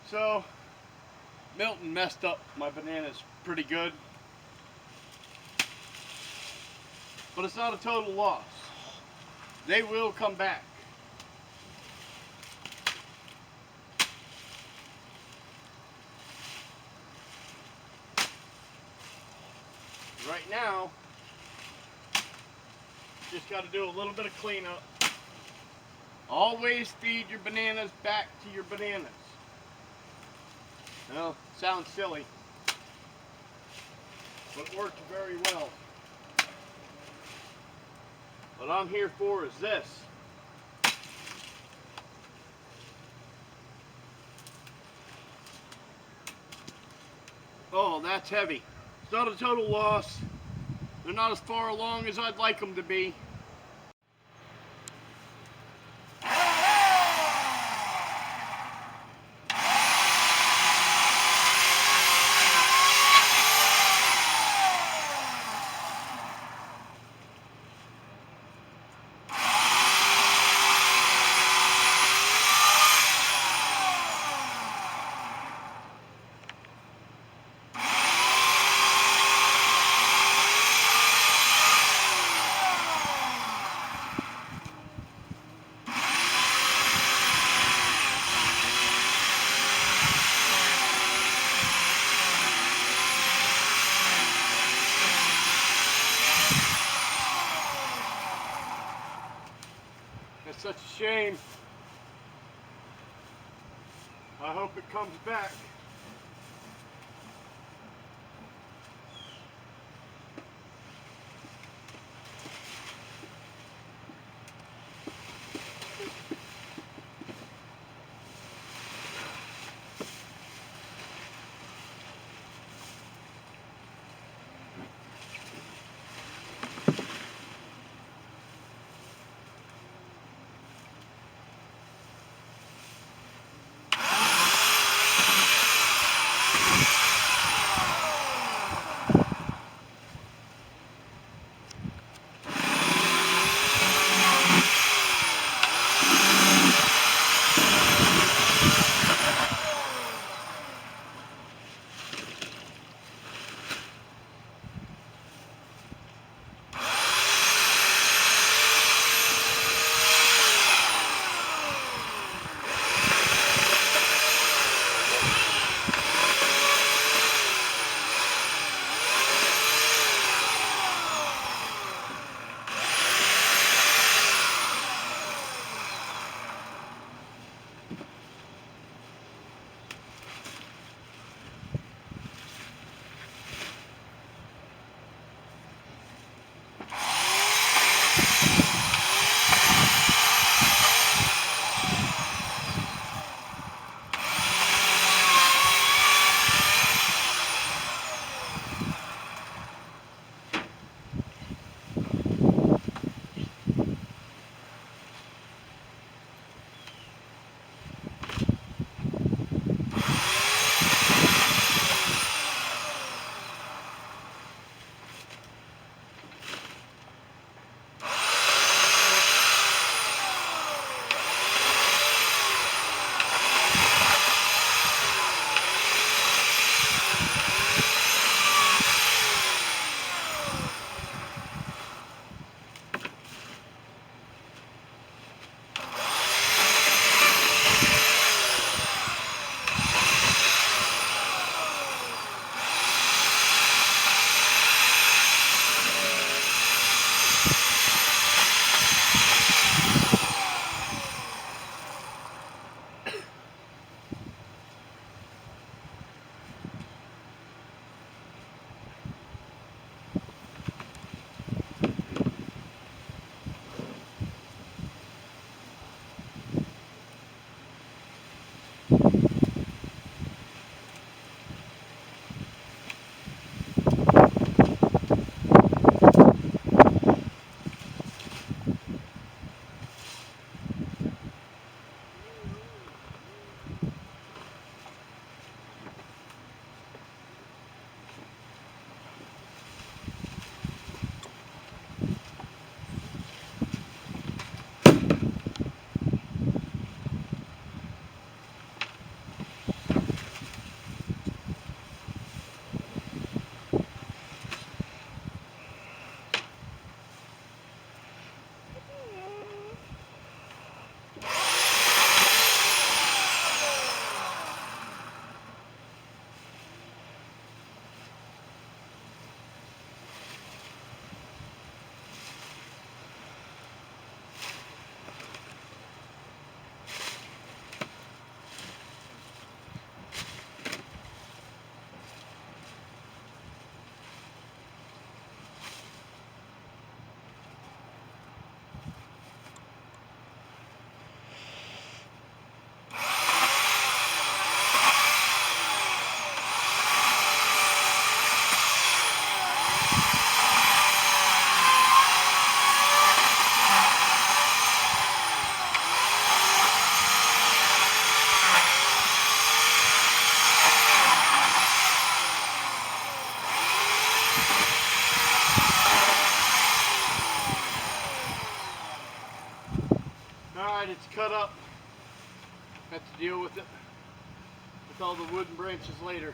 So, Milton messed up my bananas pretty good, but it's not a total loss. They will come back. Right now, just got to do a little bit of cleanup. Always feed your bananas back to your bananas. Well, sounds silly, but it works very well. What I'm here for is this. Oh, that's heavy. It's not a total loss. They're not as far along as I'd like them to be. It's such a shame. I hope it comes back. it's cut up, have to deal with it, with all the wooden branches later.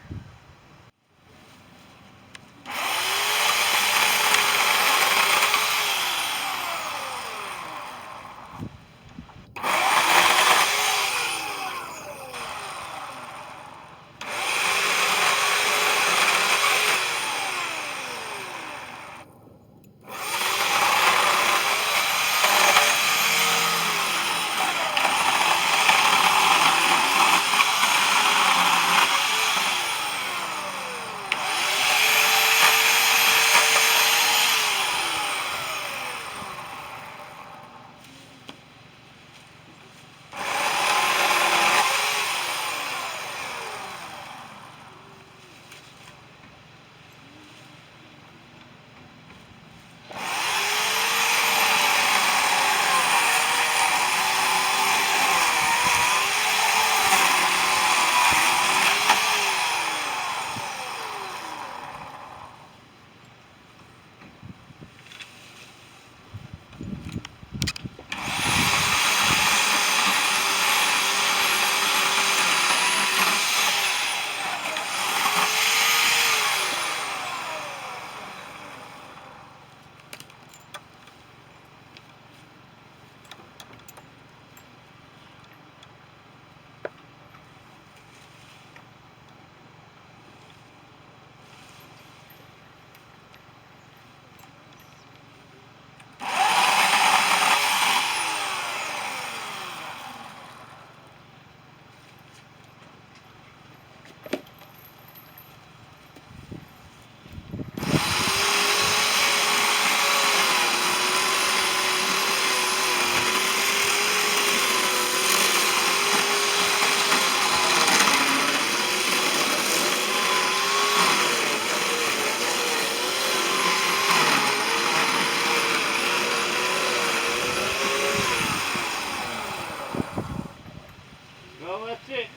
Well, that's it.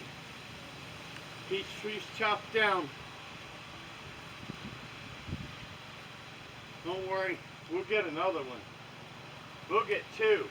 Peach trees chopped down. Don't worry, we'll get another one. We'll get two.